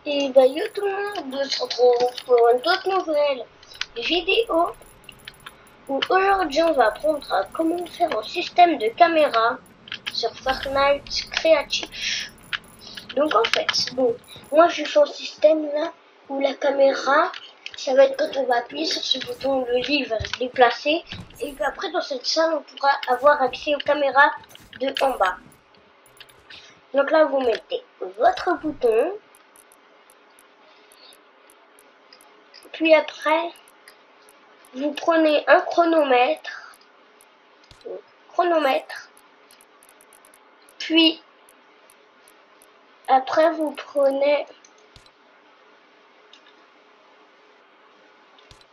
Et bah yo tout le monde, on se retrouve pour une toute nouvelle vidéo où aujourd'hui on va apprendre à comment faire un système de caméra sur Fortnite créatif. Donc en fait, bon, moi je fais un système là où la caméra, ça va être quand on va appuyer sur ce bouton, le lit va se déplacer et puis après dans cette salle on pourra avoir accès aux caméras de en bas. Donc là vous mettez votre bouton. Puis après, vous prenez un chronomètre, puis après vous prenez,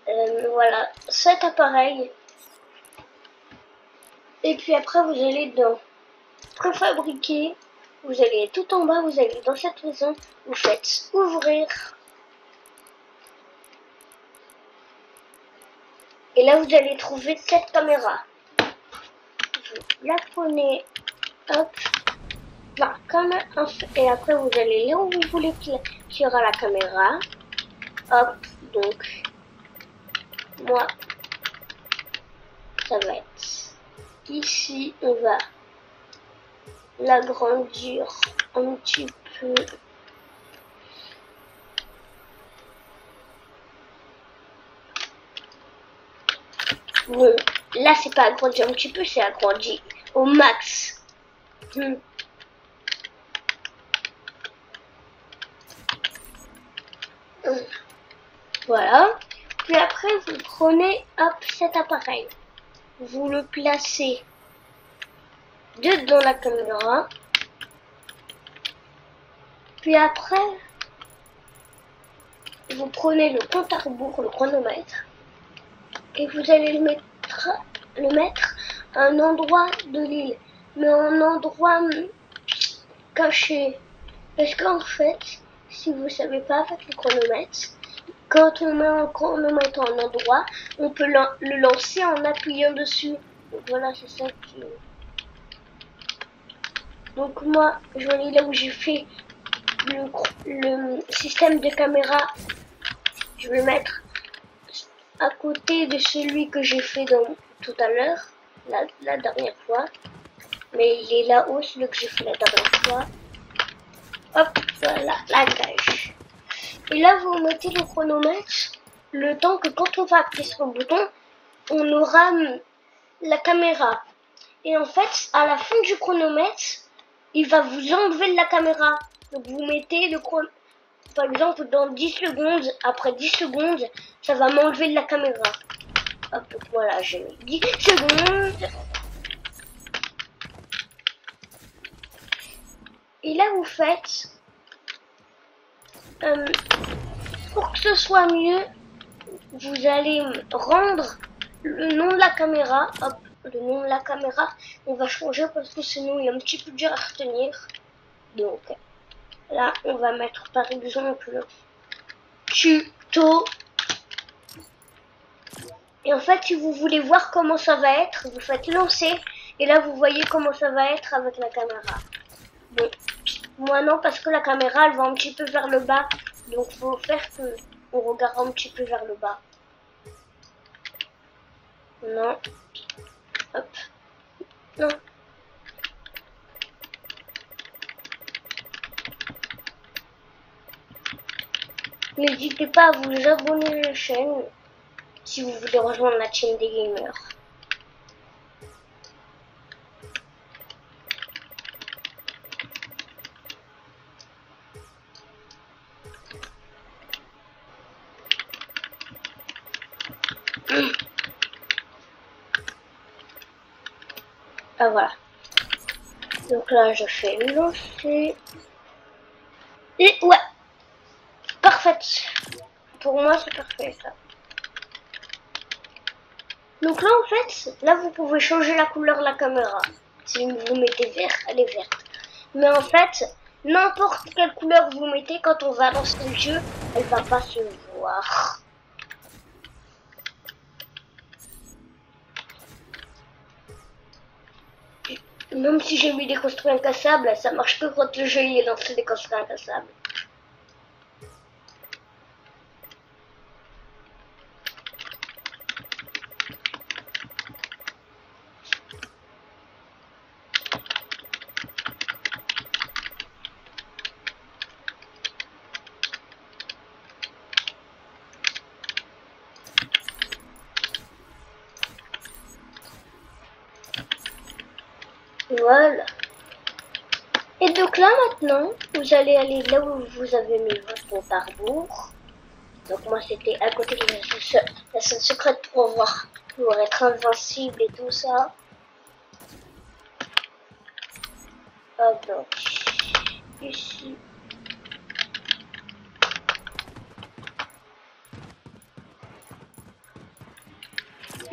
voilà, cet appareil, et puis après vous allez dans préfabriquer, vous allez tout en bas, vous allez dans cette maison, vous faites ouvrir, et là vous allez trouver cette caméra. Vous la prenez, hop, là, et après vous allez là où vous voulez qu'il y aura la caméra, hop, donc moi ça va être ici, on va l'agrandir un petit peu. Bon, là c'est pas agrandi un petit peu, c'est agrandi au max. Voilà. Puis après vous prenez hop cet appareil, vous le placez dedans la caméra. Puis après vous prenez le compte à rebours, le chronomètre, et vous allez le mettre à un endroit de l'île, mais un endroit caché. Parce qu'en fait, si vous savez pas avec le chronomètre, quand on met un chronomètre en endroit, on peut le lancer en appuyant dessus. Donc voilà, c'est ça qui... Donc moi, je vais aller là où j'ai fait le système de caméra. Je vais le mettre à côté de celui que j'ai fait tout à l'heure, la dernière fois. Mais il est là-haut, celui que j'ai fait la dernière fois. Hop, voilà, la cage. Et là, vous mettez le chronomètre, le temps que quand on va appuyer sur le bouton, on aura la caméra. Et en fait, à la fin du chronomètre, il va vous enlever la caméra. Donc vous mettez le chronomètre, par exemple, dans 10 secondes, après 10 secondes, ça va m'enlever la caméra. Hop, voilà, j'ai mis 10 secondes. Et là, vous faites, pour que ce soit mieux, vous allez rendre le nom de la caméra. Hop, le nom de la caméra, on va changer parce que sinon il est un petit peu dur à retenir. Donc là, on va mettre par exemple tuto. Et en fait, si vous voulez voir comment ça va être, vous faites lancer. Et là, vous voyez comment ça va être avec la caméra. Bon, moi non, parce que la caméra, elle va un petit peu vers le bas. Donc, il faut faire que on regarde un petit peu vers le bas. Non. Hop. Non. N'hésitez pas à vous abonner à la chaîne si vous voulez rejoindre la team des gamers. Ah voilà. Donc là je fais lancer. Et ouais. Parfait. Pour moi c'est parfait ça. Donc là en fait, là vous pouvez changer la couleur de la caméra. Si vous mettez vert, elle est verte. Mais en fait, n'importe quelle couleur vous mettez, quand on va lancer le jeu, elle va pas se voir. Même si j'ai mis des construits incassables, ça marche que quand le jeu est lancé des construits incassables. Voilà. Et donc là maintenant, vous allez aller là où vous avez mis votre compte à rebours. Donc moi c'était à côté de la scène secrète pour voir, pour être invincible et tout ça. Hop, donc ici.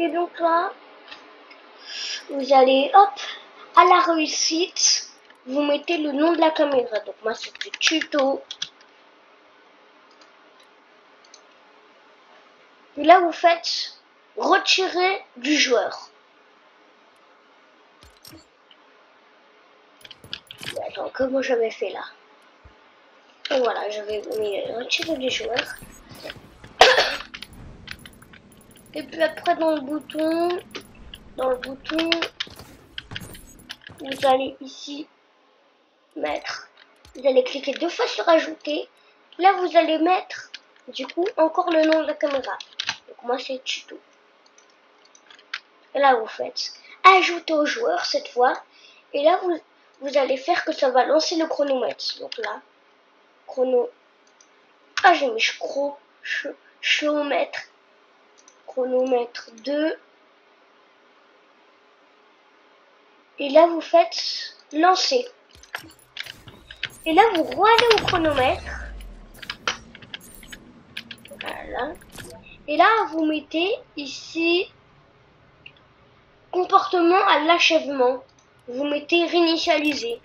Et donc là, vous allez hop à la réussite. Vous mettez le nom de la caméra. Donc moi c'était tuto. Et là vous faites retirer du joueur. Attends, comment j'avais fait là? Et voilà, j'avais mis retirer du joueur. Et puis après dans le bouton, vous allez ici mettre, vous allez cliquer 2 fois sur ajouter. Là vous allez mettre du coup encore le nom de la caméra. Donc moi c'est tuto. Et là vous faites ajouter au joueur cette fois. Et là vous allez faire que ça va lancer le chronomètre. Donc là, j'ai mis chronomètre 2. Et là vous faites lancer. Et là vous allez au chronomètre. Voilà. Et là vous mettez ici comportement à l'achèvement. Vous mettez réinitialiser.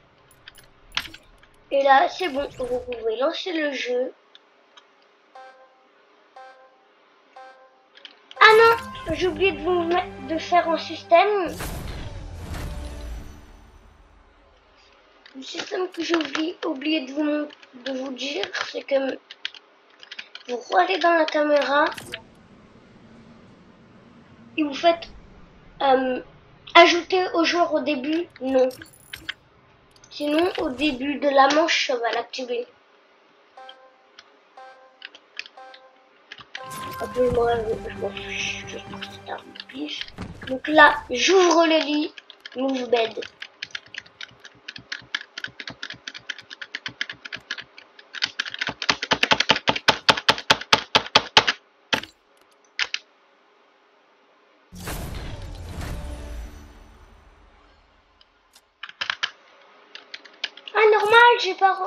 Et là c'est bon, vous pouvez lancer le jeu. Ah non, j'ai oublié de vous mettre, de faire un système. Le système que j'ai oublié de vous dire, c'est que vous allez dans la caméra et vous faites ajouter au joueur au début, non. Sinon, au début de la manche, ça va l'activer. Moi, je m'en fiche, je trouve que c'est un pif. Donc là, j'ouvre le lit, move bed. Ah, normal, j'ai pas...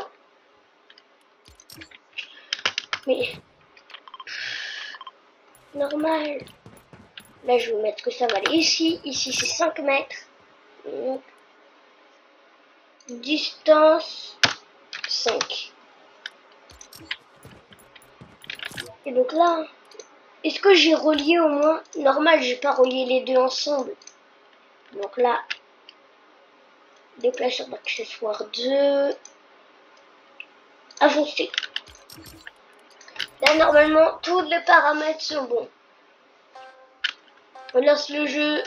Mais... normal. Là, je vais mettre que ça va aller ici. Ici, c'est 5 mètres. Donc, distance 5. Et donc là, est-ce que j'ai relié au moins? Normal, j'ai pas relié les deux ensemble. Donc là, déplaceur d'accessoire 2. Avancer. Là, normalement, tous les paramètres sont bons. On lance le jeu.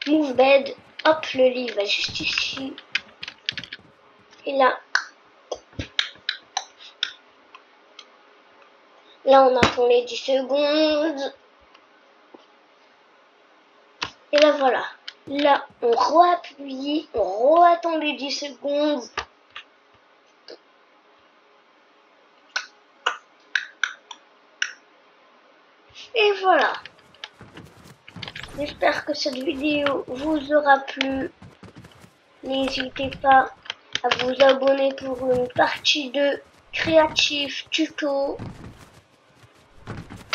Move bed. Hop, le lit va juste ici. Et là. Là, on attend les 10 secondes. Et là, voilà. Là, on re-appuie. On re-attend les 10 secondes. Et voilà. J'espère que cette vidéo vous aura plu. N'hésitez pas à vous abonner pour une partie de Creative Tuto.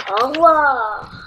Au revoir.